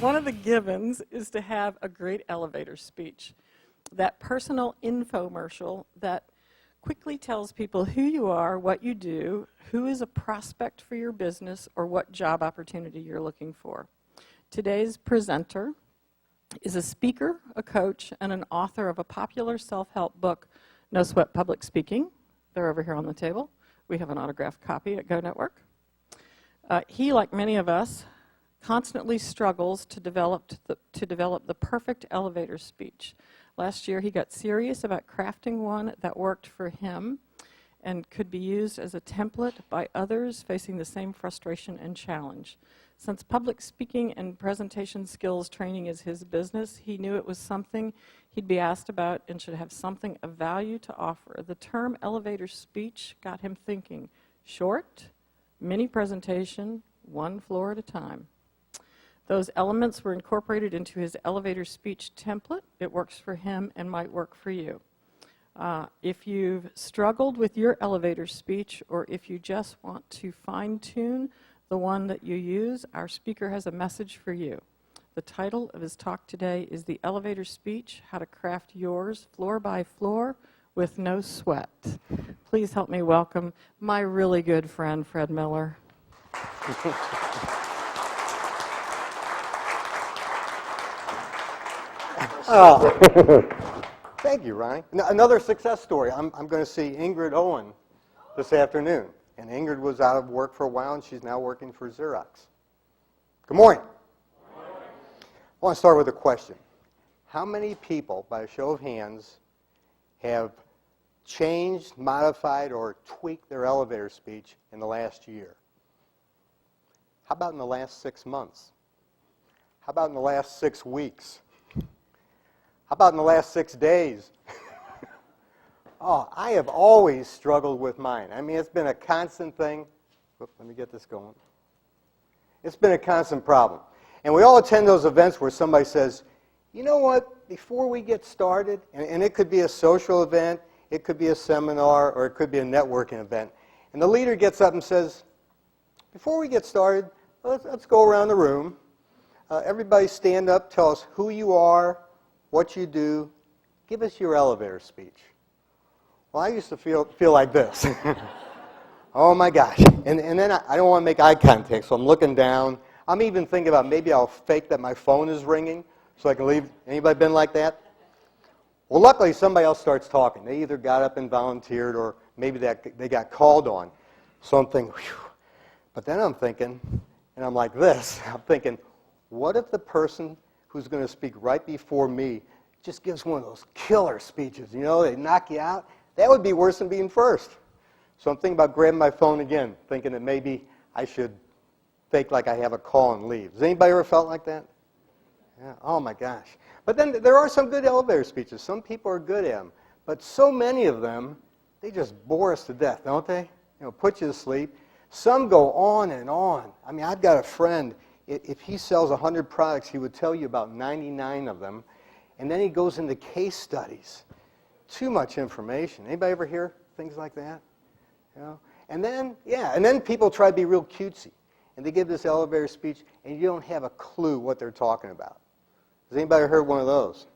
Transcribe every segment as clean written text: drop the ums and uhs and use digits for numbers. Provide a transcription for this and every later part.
one of the givens is to have a great elevator speech. That personal infomercial that quickly tells people who you are, what you do, who is a prospect for your business, or what job opportunity you're looking for. Today's presenter is a speaker, a coach, and an author of a popular self-help book, No Sweat Public Speaking. They're over here on the table. We have an autographed copy at Go Network. He, like many of us, constantly struggles to develop the perfect elevator speech. Last year, he got serious about crafting one that worked for him and could be used as a template by others facing the same frustration and challenge. Since public speaking and presentation skills training is his business, he knew it was something he'd be asked about and should have something of value to offer. The term elevator speech got him thinking: short, mini presentation, one floor at a time. Those elements were incorporated into his elevator speech template. It works for him and might work for you. If you've struggled with your elevator speech, or if you just want to fine-tune the one that you use, our speaker has a message for you. The title of his talk today is The Elevator Speech, How to Craft Yours Floor by Floor with No Sweat. Please help me welcome my really good friend, Fred Miller. Oh, thank you, Ronnie. Another success story. I'm going to see Ingrid Owen this afternoon. And Ingrid was out of work for a while, and she's now working for Xerox. Good morning. Good morning. I want to start with a question. How many people, by a show of hands, have changed, modified, or tweaked their elevator speech in the last year? How about in the last 6 months? How about in the last 6 weeks? How about in the last 6 days? Oh, I have always struggled with mine. I mean, it's been a constant thing. Let me get this going. It's been a constant problem. And we all attend those events where somebody says, you know what, before we get started, and it could be a social event, it could be a seminar, or it could be a networking event. And the leader gets up and says, before we get started, let's go around the room. Everybody stand up, tell us who you are, what you do. Give us your elevator speech. Well, I used to feel like this. Oh my gosh. And then I don't want to make eye contact, so I'm looking down. I'm even thinking about maybe I'll fake that my phone is ringing so I can leave. Anybody been like that? Well, luckily somebody else starts talking. They either got up and volunteered, or maybe they got called on. So I'm thinking, whew. But then I'm thinking, and I'm like this, I'm thinking, what if the person who's going to speak right before me just gives one of those killer speeches, you know, they knock you out? That would be worse than being first. So I'm thinking about grabbing my phone again, thinking that maybe I should fake like I have a call and leave. Has anybody ever felt like that? Yeah. Oh my gosh. But then there are some good elevator speeches. Some people are good at them. But so many of them, they just bore us to death, don't they? You know, put you to sleep. Some go on and on. I mean, I've got a friend, if he sells 100 products, he would tell you about 99 of them. And then he goes into case studies. Too much information. Anybody ever hear things like that? You know? And then people try to be real cutesy. And they give this elevator speech, and you don't have a clue what they're talking about. Has anybody heard one of those?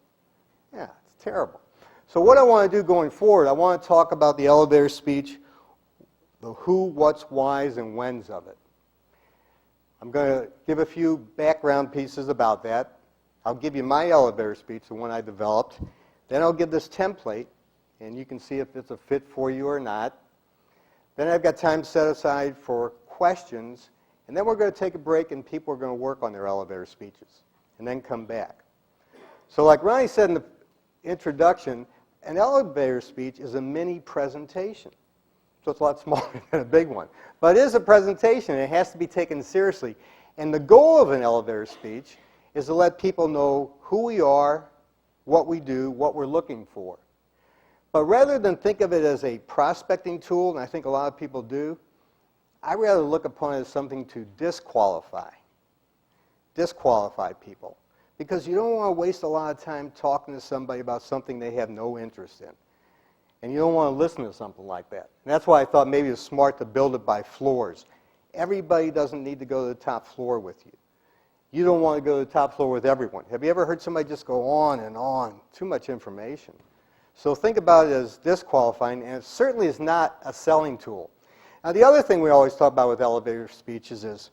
Yeah, it's terrible. So what I want to do going forward, I want to talk about the elevator speech, the who, what's, whys, and whens of it. I'm going to give a few background pieces about that. I'll give you my elevator speech, the one I developed. Then I'll give this template, and you can see if it's a fit for you or not. Then I've got time set aside for questions, and then we're going to take a break, and people are going to work on their elevator speeches, and then come back. So like Ronnie said in the introduction, an elevator speech is a mini presentation. So it's a lot smaller than a big one. But it is a presentation, and it has to be taken seriously. And the goal of an elevator speech is to let people know who we are, what we do, what we're looking for. But rather than think of it as a prospecting tool, and I think a lot of people do, I rather look upon it as something to disqualify people. Because you don't want to waste a lot of time talking to somebody about something they have no interest in. And you don't want to listen to something like that. And that's why I thought maybe it's smart to build it by floors. Everybody doesn't need to go to the top floor with you. You don't want to go to the top floor with everyone. Have you ever heard somebody just go on and on? Too much information. So think about it as disqualifying, and it certainly is not a selling tool. Now, the other thing we always talk about with elevator speeches is,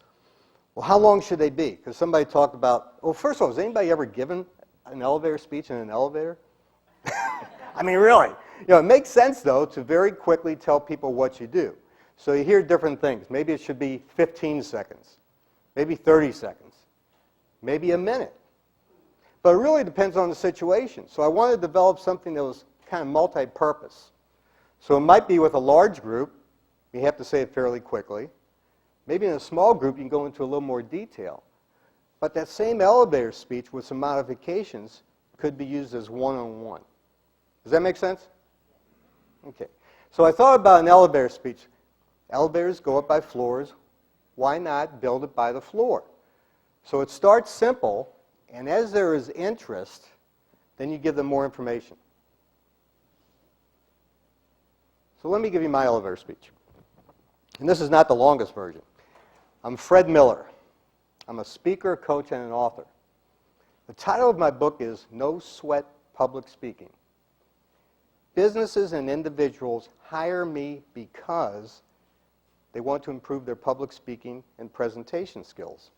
well, how long should they be? Because somebody talked about, well, first of all, has anybody ever given an elevator speech in an elevator? I mean, really. It makes sense, though, to very quickly tell people what you do. So you hear different things. Maybe it should be 15 seconds, maybe 30 seconds, maybe a minute. But it really depends on the situation. So I wanted to develop something that was kind of multi-purpose. So it might be with a large group, you have to say it fairly quickly. Maybe in a small group, you can go into a little more detail. But that same elevator speech with some modifications could be used as one-on-one. Does that make sense? Okay. So I thought about an elevator speech. Elevators go up by floors. Why not build it by the floor? So it starts simple, and as there is interest, then you give them more information. So let me give you my elevator speech. And this is not the longest version. I'm Fred Miller. I'm a speaker, coach, and an author. The title of my book is No Sweat Public Speaking. Businesses and individuals hire me because they want to improve their public speaking and presentation skills.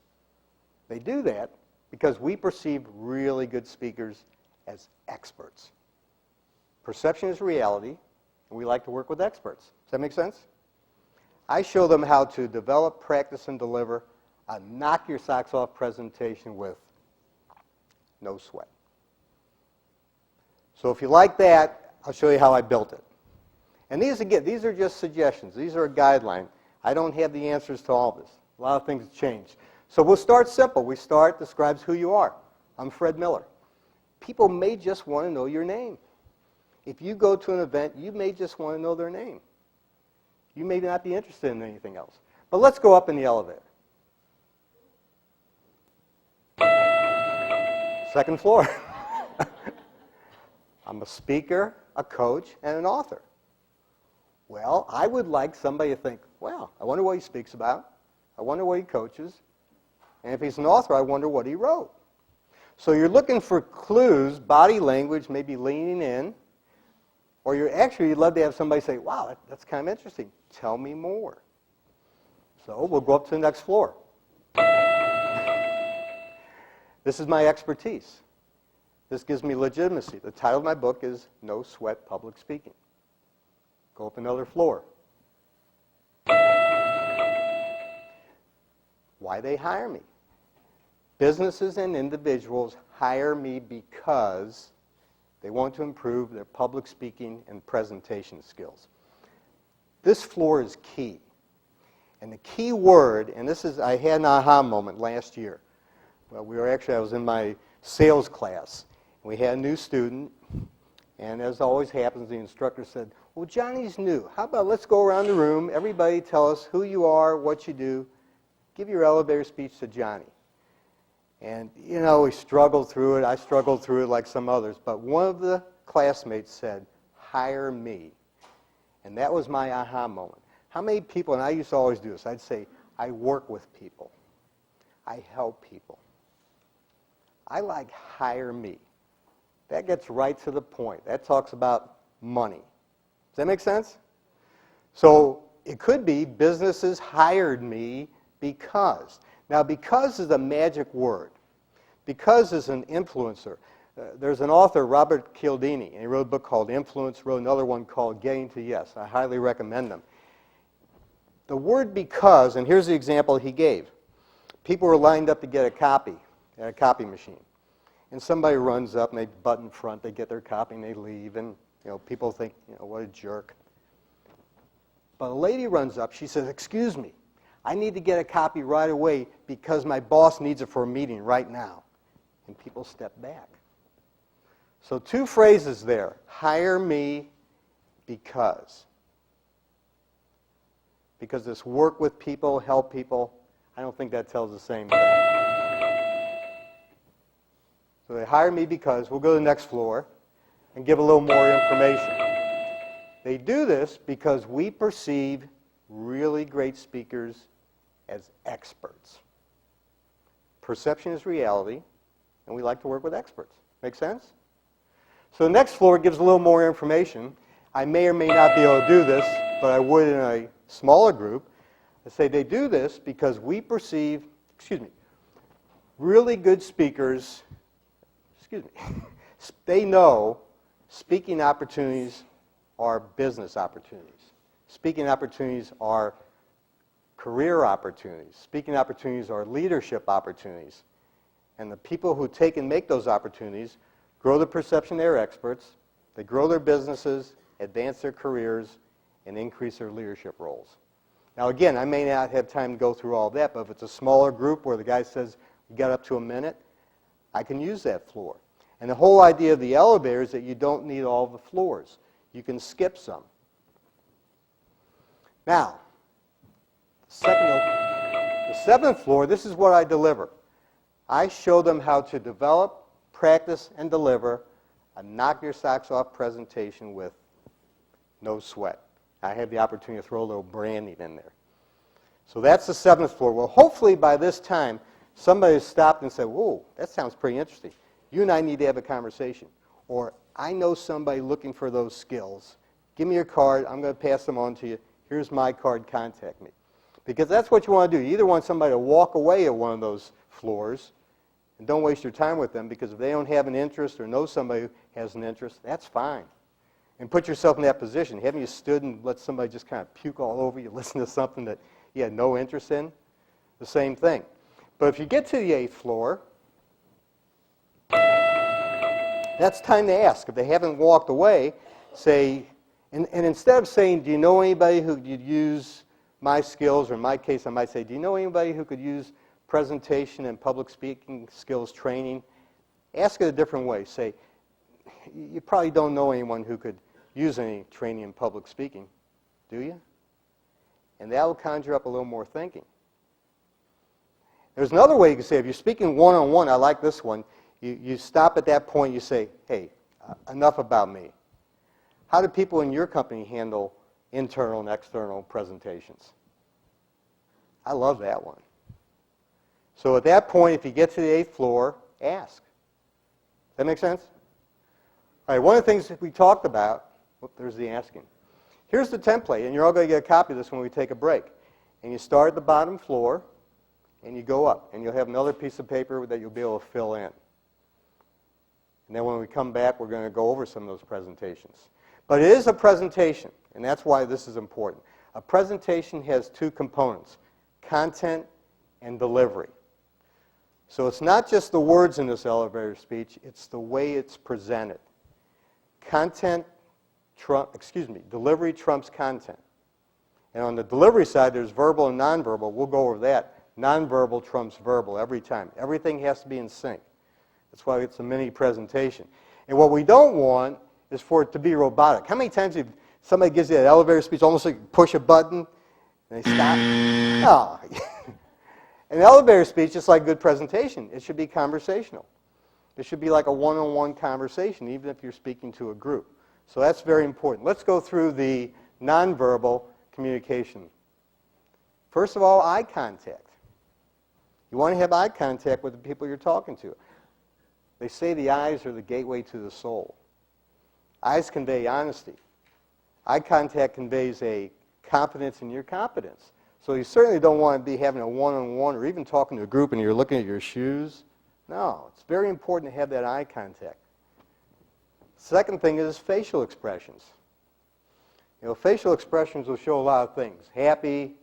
They do that because we perceive really good speakers as experts. Perception is reality, and we like to work with experts. Does that make sense? I show them how to develop, practice, and deliver a knock-your-socks-off presentation with no sweat. So if you like that, I'll show you how I built it. And these, again, these are just suggestions. These are a guideline. I don't have the answers to all this. A lot of things change. So we'll start simple. We start, describes who you are. I'm Fred Miller. People may just want to know your name. If you go to an event, you may just want to know their name. You may not be interested in anything else. But let's go up in the elevator. Second floor. I'm a speaker, a coach, and an author. Well, I would like somebody to think, well, I wonder what he speaks about. I wonder what he coaches. And if he's an author, I wonder what he wrote. So you're looking for clues, body language, maybe leaning in. Or you'd love to have somebody say, wow, that's kind of interesting. Tell me more. So we'll go up to the next floor. This is my expertise. This gives me legitimacy. The title of my book is No Sweat Public Speaking. Go up another floor. Why they hire me. Businesses and individuals hire me because they want to improve their public speaking and presentation skills. This floor is key. And the key word, and this is, I had an aha moment last year. Well, I was in my sales class. And we had a new student, and as always happens, the instructor said, well, Johnny's new. How about let's go around the room, everybody tell us who you are, what you do. Give your elevator speech to Johnny. And, we struggled through it. I struggled through it like some others. But one of the classmates said, hire me. And that was my aha moment. How many people, and I used to always do this, I'd say, I work with people. I help people. I like hire me. That gets right to the point. That talks about money. Does that make sense? So it could be businesses hired me because. Now, because is a magic word. Because is an influencer. There's an author, Robert Cialdini, and he wrote a book called Influence, wrote another one called Getting to Yes. I highly recommend them. The word because, and here's the example he gave. People were lined up to get a copy at a copy machine. And somebody runs up and they butt in front, they get their copy and they leave, and people think, what a jerk. But a lady runs up, she says, excuse me, I need to get a copy right away because my boss needs it for a meeting right now. And people step back. So two phrases there. Hire me because. Because this work with people, help people, I don't think that tells the same thing. So they hire me because, we'll go to the next floor and give a little more information. They do this because we perceive really great speakers as experts. perception is reality, and we like to work with experts. Make sense? So the next floor gives a little more information. I may or may not be able to do this, but I would in a smaller group. I say they do this because we perceive, really good speakers, they know speaking opportunities are business opportunities. Speaking opportunities are career opportunities. Speaking opportunities are leadership opportunities. And the people who take and make those opportunities grow the perception they're experts, they grow their businesses, advance their careers, and increase their leadership roles. Now again, I may not have time to go through all that, but if it's a smaller group where the guy says, you got up to a minute, I can use that floor. And the whole idea of the elevator is that you don't need all the floors. You can skip some. Now, the seventh floor, this is what I deliver. I show them how to develop, practice, and deliver a knock-your-socks-off presentation with no sweat. I have the opportunity to throw a little branding in there. So that's the seventh floor. Well, hopefully by this time, somebody has stopped and said, whoa, that sounds pretty interesting. You and I need to have a conversation. Or, I know somebody looking for those skills. Give me your card. I'm going to pass them on to you. Here's my card. Contact me. Because that's what you want to do. You either want somebody to walk away at one of those floors, and don't waste your time with them, because if they don't have an interest or know somebody who has an interest, that's fine. And put yourself in that position. Haven't you stood and let somebody just kind of puke all over you, listen to something that you had no interest in? The same thing. But if you get to the 8th floor, that's time to ask. If they haven't walked away, say, and instead of saying, do you know anybody who could use my skills, or in my case I might say, do you know anybody who could use presentation and public speaking skills training? Ask it a different way. Say, you probably don't know anyone who could use any training in public speaking, do you? And that will conjure up a little more thinking. There's another way you can say, if you're speaking one-on-one, I like this one, you stop at that point, you say, hey, enough about me. How do people in your company handle internal and external presentations? I love that one. So at that point, if you get to the 8th floor, ask. Does that make sense? All right, one of the things that we talked about, there's the asking. Here's the template, and you're all going to get a copy of this when we take a break. And you start at the bottom floor, and you go up, and you'll have another piece of paper that you'll be able to fill in. And then when we come back, we're going to go over some of those presentations. But it is a presentation, and that's why this is important. A presentation has two components, content and delivery. So it's not just the words in this elevator speech, it's the way it's presented. Delivery trumps content. And on the delivery side, there's verbal and nonverbal. We'll go over that. Nonverbal trumps verbal every time. Everything has to be in sync. That's why it's a mini presentation. And what we don't want is for it to be robotic. How many times have somebody gives you that elevator speech, almost like you push a button, and they stop? No. An elevator speech, just like a good presentation, it should be conversational. It should be like a one-on-one conversation, even if you're speaking to a group. So that's very important. Let's go through the nonverbal communication. First of all, eye contact. You want to have eye contact with the people you're talking to. They say the eyes are the gateway to the soul. Eyes convey honesty. Eye contact conveys a confidence in your competence. So you certainly don't want to be having a one-on-one or even talking to a group and you're looking at your shoes. No, it's very important to have that eye contact. Second thing is facial expressions. You know, facial expressions will show a lot of things. Happy,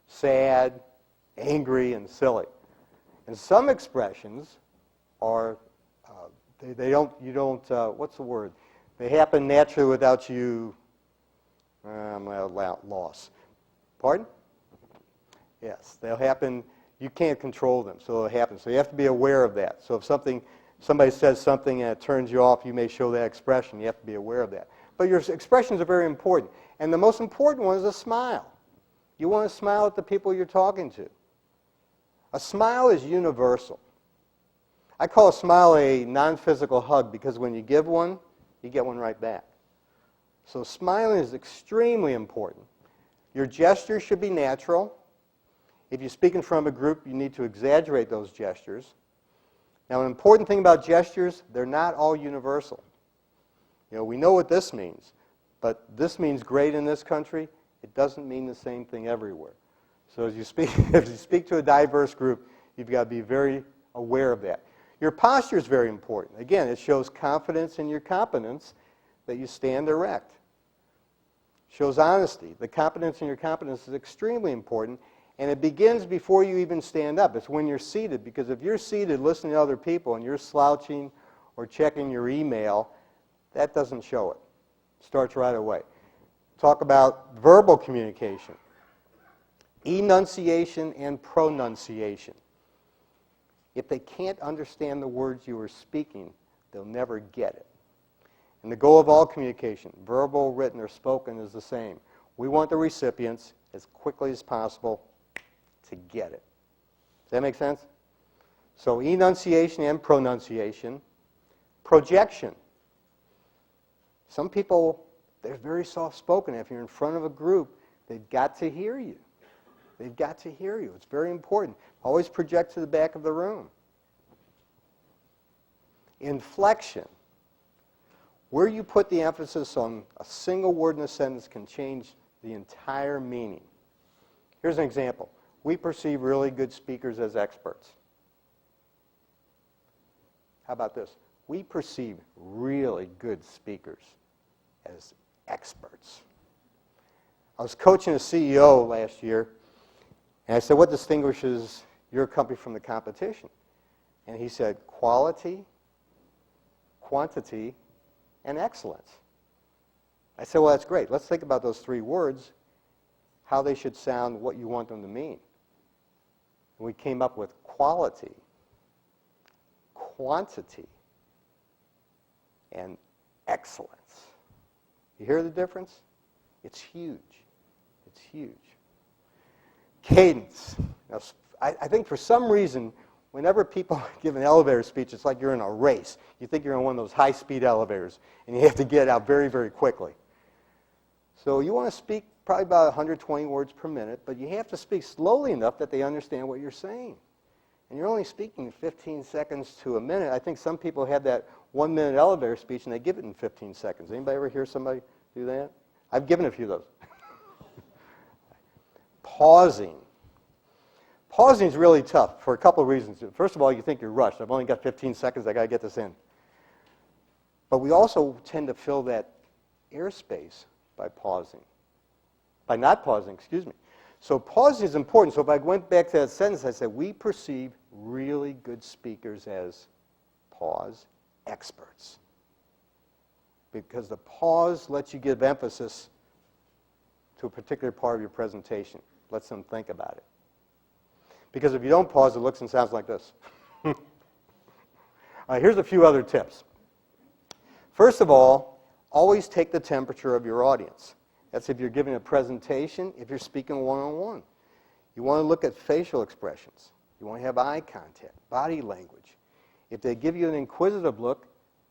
sad, angry, and silly. And some expressions are, what's the word? They happen naturally without you, I'm at a loss. Pardon? Yes, they'll happen, you can't control them, so they'll happen. So you have to be aware of that. So if somebody says something and it turns you off, you may show that expression. You have to be aware of that. But your expressions are very important. And the most important one is a smile. You want to smile at the people you're talking to. A smile is universal. I call a smile a non-physical hug because when you give one, you get one right back. So smiling is extremely important. Your gesture should be natural. If you speak in front of a group, you need to exaggerate those gestures. Now, an important thing about gestures, they're not all universal. You know, we know what this means, but this means great in this country. It doesn't mean the same thing everywhere. So as you speak, if you speak to a diverse group, you've got to be very aware of that. Your posture is very important. Again, it shows confidence in your competence that you stand erect. Shows honesty. The competence in your competence is extremely important, and it begins before you even stand up. It's when you're seated, because if you're seated listening to other people and you're slouching or checking your email, that doesn't show it. It starts right away. Talk about verbal communication. Enunciation and pronunciation. If they can't understand the words you are speaking, they'll never get it. And the goal of all communication, verbal, written, or spoken, is the same. We want the recipients, as quickly as possible, to get it. Does that make sense? So enunciation and pronunciation. Projection. Some people, they're very soft-spoken. If you're in front of a group, they've got to hear you. They've got to hear you. It's very important. Always project to the back of the room. Inflection. Where you put the emphasis on a single word in a sentence can change the entire meaning. Here's an example. We perceive really good speakers as experts. How about this? We perceive really good speakers as experts. I was coaching a CEO last year, and I said, what distinguishes your company from the competition? And he said, quality, quantity, and excellence. I said, well, that's great. Let's think about those three words, how they should sound, what you want them to mean. And we came up with quality, quantity, and excellence. You hear the difference? It's huge. It's huge. Cadence. Now, I think for some reason, whenever people give an elevator speech, it's like you're in a race. You think you're on one of those high-speed elevators, and you have to get out very, very quickly. So you want to speak probably about 120 words per minute, but you have to speak slowly enough that they understand what you're saying. And you're only speaking 15 seconds to a minute. I think some people have that 1-minute elevator speech, and they give it in 15 seconds. Anybody ever hear somebody do that? I've given a few of those. Pausing. Pausing is really tough for a couple of reasons. First of all, you think you're rushed. I've only got 15 seconds. I got to get this in. But we also tend to fill that airspace by pausing. By not pausing, excuse me. So pausing is important. So if I went back to that sentence, I said, we perceive really good speakers as, pause, experts. Because the pause lets you give emphasis to a particular part of your presentation. Lets them think about it. Because if you don't pause, it looks and sounds like this. Here's a few other tips. First of all, always take the temperature of your audience. That's if you're giving a presentation, if you're speaking one-on-one. You want to look at facial expressions. You want to have eye contact, body language. If they give you an inquisitive look,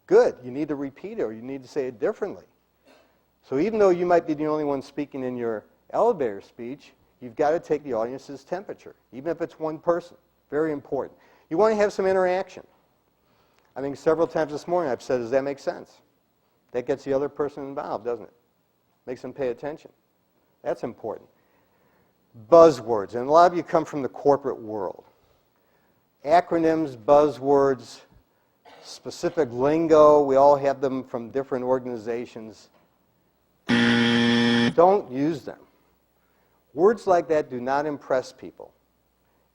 good. You need to repeat it or you need to say it differently. So even though you might be the only one speaking in your elevator speech, you've got to take the audience's temperature, even if it's one person. Very important. You want to have some interaction. I think several times this morning I've said, does that make sense? That gets the other person involved, doesn't it? Makes them pay attention. That's important. Buzzwords, and a lot of you come from the corporate world. Acronyms, buzzwords, specific lingo, we all have them from different organizations. Don't use them. Words like that do not impress people.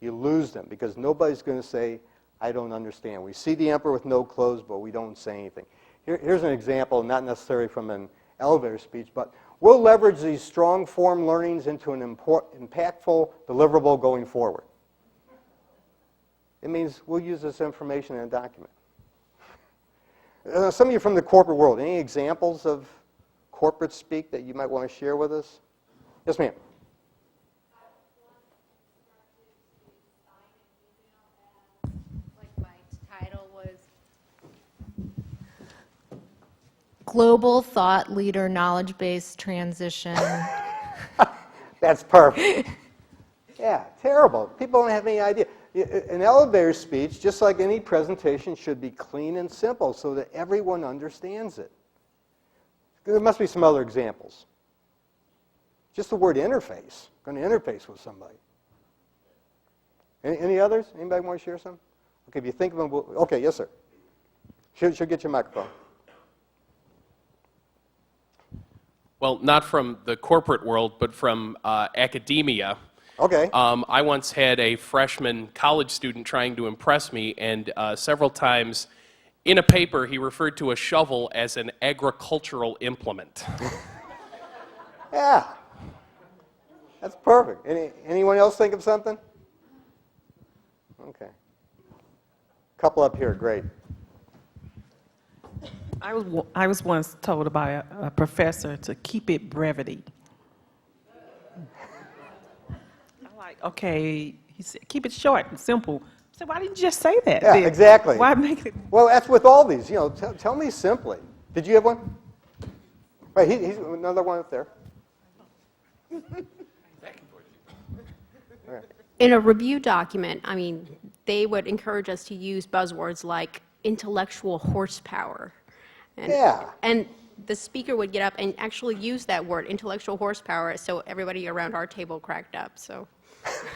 You lose them because nobody's going to say, I don't understand. We see the emperor with no clothes, but we don't say anything. Here's an example, not necessarily from an elevator speech, but we'll leverage these strong form learnings into an impactful deliverable going forward. It means we'll use this information in a document. Some of you from the corporate world, any examples of corporate speak that you might want to share with us? Yes, ma'am. Global Thought Leader Knowledge-Based Transition. That's perfect. Yeah, terrible. People don't have any idea. An elevator speech, just like any presentation, should be clean and simple so that everyone understands it. There must be some other examples. Just the word interface. Going to interface with somebody. Any others? Anybody want to share some? Okay, if you think of them, okay, yes, sir. She'll get your microphone. Well, not from the corporate world, but from academia. Okay. I once had a freshman college student trying to impress me, and several times in a paper he referred to a shovel as an agricultural implement. Yeah. That's perfect. Anyone else think of something? Okay. Couple up here, great. I was once told by a professor to keep it brevity. I'm like, okay, he said, keep it short and simple. I said, why didn't you just say that? Yeah, then? exactly. Why make it? Well, that's with all these. You know, tell me simply. Did you have one? Right, he's another one up there. In a review document, I mean, they would encourage us to use buzzwords like intellectual horsepower. And, Yeah. And the speaker would get up and actually use that word, intellectual horsepower, so everybody around our table cracked up. So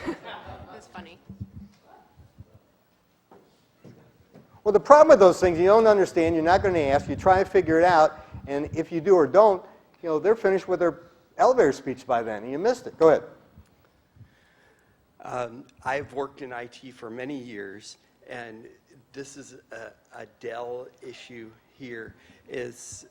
it was funny. Well, the problem with those things, you don't understand, you're not going to ask, you try and figure it out, and if you do or don't, you know, they're finished with their elevator speech by then, and you missed it. Go ahead. I've worked in IT for many years, and this is a Dell issue here, is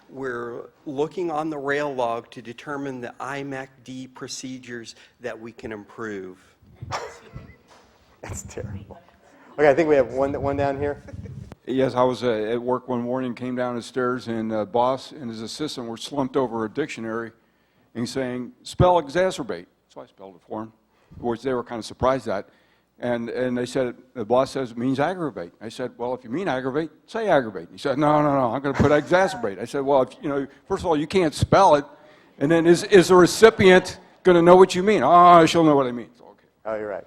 we're looking on the rail log to determine the IMAC-D procedures that we can improve. That's terrible. Okay, I think we have one down here. Yes, I was at work one morning, came down the stairs, and the boss and his assistant were slumped over a dictionary and saying, spell exacerbate. So I spelled it for them, which they were kind of surprised at. And they said, the boss says it means aggravate. I said, well, if you mean aggravate, say aggravate. He said, no, I'm going to put exacerbate. I said, well, first of all, you can't spell it. And then is the recipient going to know what you mean? Oh, she'll know what I mean. So, okay. Oh, you're right.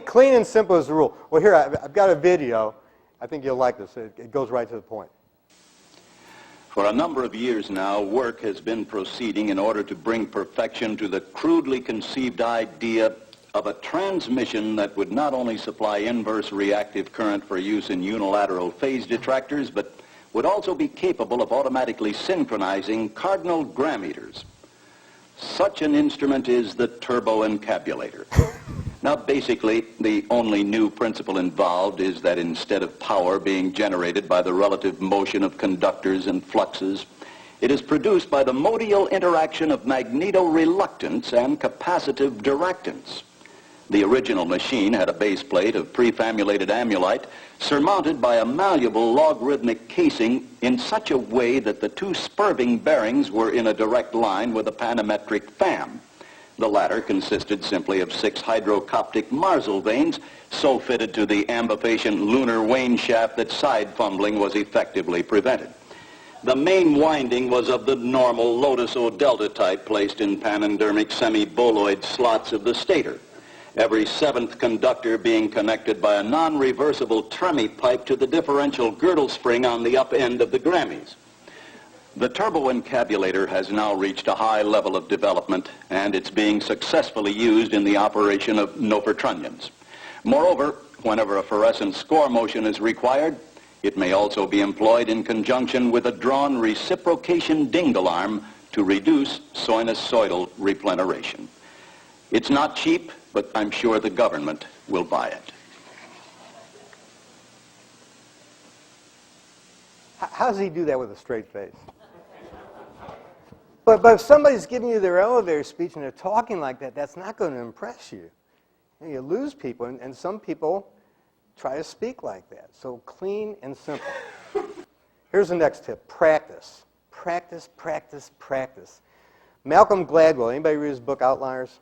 Clean and simple is the rule. Well, here, I've got a video. I think you'll like this. It goes right to the point. For a number of years now, work has been proceeding in order to bring perfection to the crudely conceived idea of a transmission that would not only supply inverse reactive current for use in unilateral phase detractors, but would also be capable of automatically synchronizing cardinal grammeters. Such an instrument is the turboencabulator. Now, basically, the only new principle involved is that instead of power being generated by the relative motion of conductors and fluxes, it is produced by the modial interaction of magneto-reluctance and capacitive directance. The original machine had a base plate of prefamulated amulite surmounted by a malleable logarithmic casing in such a way that the two spurving bearings were in a direct line with a panametric fan. The latter consisted simply of 6 hydrocoptic Marsal vanes so fitted to the ambifacient lunar wane shaft that side fumbling was effectively prevented. The main winding was of the normal Lotus O-delta type placed in panendermic semi-boloid slots of the stator, every 7th conductor being connected by a non-reversible Tremie pipe to the differential girdle spring on the up end of the Grammys. The turboencabulator has now reached a high level of development, and it's being successfully used in the operation of Nofertrunnions. Moreover, whenever a fluorescent score motion is required, it may also be employed in conjunction with a drawn reciprocation dingle arm to reduce sinusoidal repleneration. It's not cheap, but I'm sure the government will buy it. How does he do that with a straight face? But if somebody's giving you their elevator speech and they're talking like that, that's not going to impress you. You lose people, and some people try to speak like that. So clean and simple. Here's the next tip. Practice. Practice, practice, practice. Malcolm Gladwell, anybody read his book Outliers?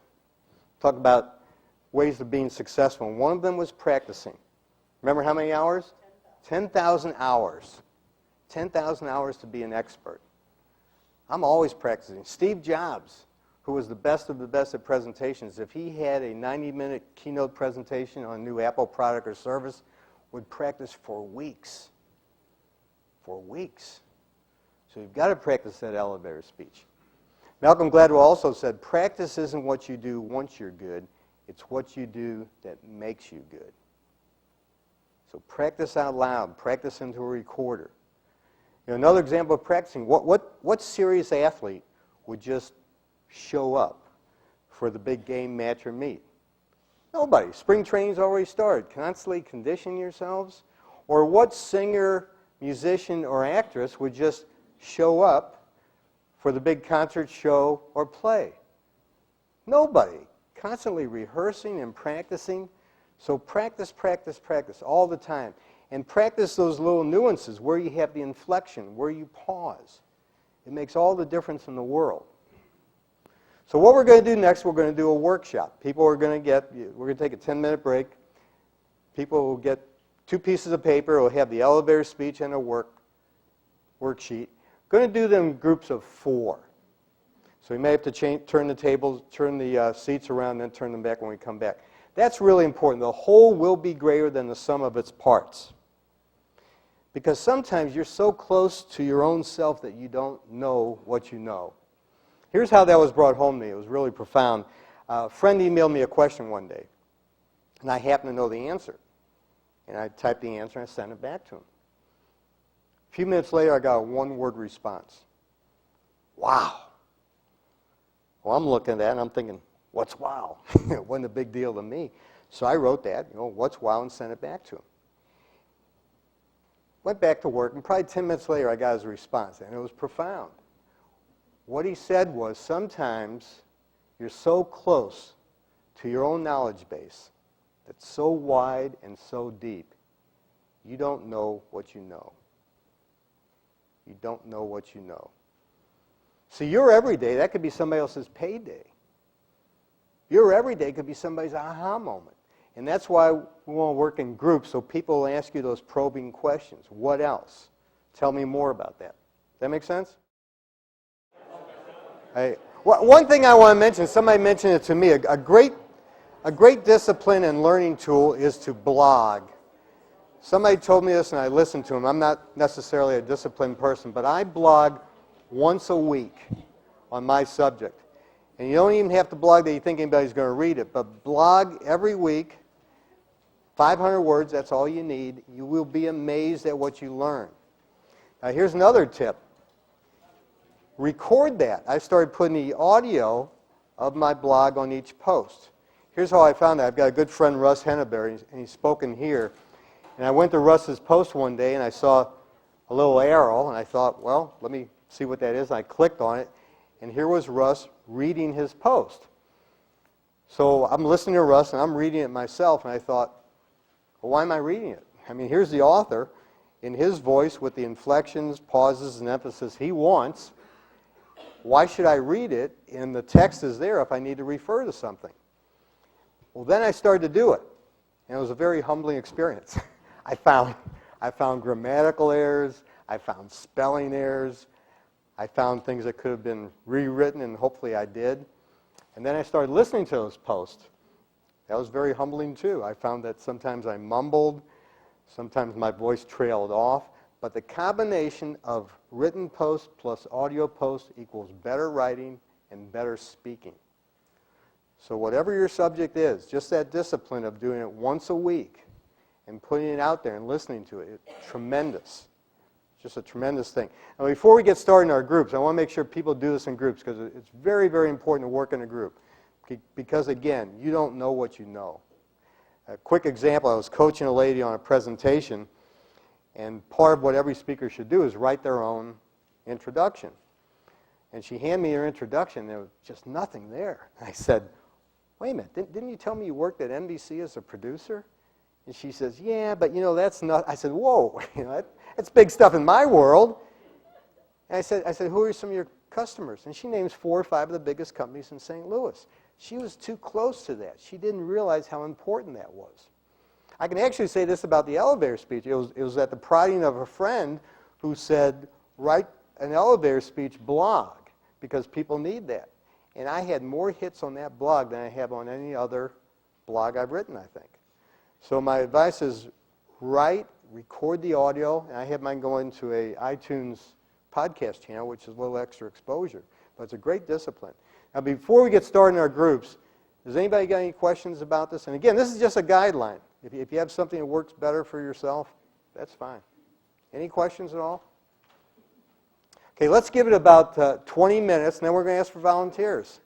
Talk about ways of being successful. And one of them was practicing. Remember how many hours? 10,000 hours. 10,000 hours to be an expert. I'm always practicing. Steve Jobs, who was the best of the best at presentations, if he had a 90-minute keynote presentation on a new Apple product or service, would practice for weeks. For weeks. So you've got to practice that elevator speech. Malcolm Gladwell also said, practice isn't what you do once you're good, it's what you do that makes you good. So practice out loud, practice into a recorder. You know, another example of practicing, what serious athlete would just show up for the big game, match, or meet? Nobody. Spring training's already started. Constantly condition yourselves. Or what singer, musician, or actress would just show up for the big concert, show, or play? Nobody. Constantly rehearsing and practicing. So practice, practice, practice all the time. And practice those little nuances where you have the inflection, where you pause. It makes all the difference in the world. So what we're going to do next, we're going to do a workshop. We're going to take a 10-minute break. People will get 2 pieces of paper. We'll have the elevator speech and a worksheet. We're going to do them in groups of 4. So we may have to turn the tables, turn the seats around, and then turn them back when we come back. That's really important. The whole will be greater than the sum of its parts. Because sometimes you're so close to your own self that you don't know what you know. Here's how that was brought home to me. It was really profound. A friend emailed me a question one day, and I happened to know the answer. And I typed the answer and I sent it back to him. A few minutes later, I got a 1-word response. Wow. Well, I'm looking at that and I'm thinking, what's wow? It wasn't a big deal to me. So I wrote that, what's wow, and sent it back to him. Went back to work, and probably 10 minutes later, I got his response, and it was profound. What he said was, sometimes you're so close to your own knowledge base that's so wide and so deep, you don't know what you know. You don't know what you know. So your everyday, that could be somebody else's payday. Your everyday could be somebody's aha moment. And that's why we want to work in groups, so people will ask you those probing questions. What else? Tell me more about that. Does that make sense? One thing I want to mention, somebody mentioned it to me, a great discipline and learning tool is to blog. Somebody told me this and I listened to him. I'm not necessarily a disciplined person, but I blog once a week on my subject. And you don't even have to blog that you think anybody's going to read it, but blog every week, 500 words, that's all you need. You will be amazed at what you learn. Now here's another tip. Record that. I started putting the audio of my blog on each post. Here's how I found that. I've got a good friend, Russ Henneberry, and he's spoken here. And I went to Russ's post one day and I saw a little arrow, and I thought, well, let me see what that is. And I clicked on it, and here was Russ reading his post. So I'm listening to Russ, and I'm reading it myself, and I thought, well, why am I reading it? I mean, here's the author in his voice with the inflections, pauses, and emphasis he wants. Why should I read it? And the text is there if I need to refer to something. Well, then I started to do it, and it was a very humbling experience. I found grammatical errors. I found spelling errors. I found things that could have been rewritten, and hopefully I did. And then I started listening to those posts. That was very humbling too. I found that sometimes I mumbled, sometimes my voice trailed off, but the combination of written posts plus audio posts equals better writing and better speaking. So whatever your subject is, just that discipline of doing it once a week and putting it out there and listening to it, it's tremendous. Just a tremendous thing. Now, before we get started in our groups, I want to make sure people do this in groups because it's very, very important to work in a group. Because, again, you don't know what you know. A quick example, I was coaching a lady on a presentation, and part of what every speaker should do is write their own introduction. And she handed me her introduction, and there was just nothing there. And I said, wait a minute, didn't you tell me you worked at NBC as a producer? And she says, yeah, but that's not. I said, whoa, that's big stuff in my world. And I said, who are some of your customers? And she names 4 or 5 of the biggest companies in St. Louis. She was too close to that. She didn't realize how important that was. I can actually say this about the elevator speech. It was at the prodding of a friend who said, write an elevator speech blog because people need that. And I had more hits on that blog than I have on any other blog I've written, I think. So my advice is write, record the audio, and I have mine going to a iTunes podcast channel, which is a little extra exposure. But it's a great discipline. Now, before we get started in our groups, does anybody got any questions about this? And again, this is just a guideline. If you have something that works better for yourself, that's fine. Any questions at all? Okay, let's give it about 20 minutes, and then we're going to ask for volunteers.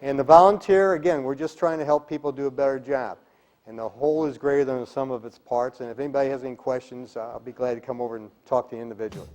And the volunteer, again, we're just trying to help people do a better job. And the whole is greater than the sum of its parts. And if anybody has any questions, I'll be glad to come over and talk to you individually.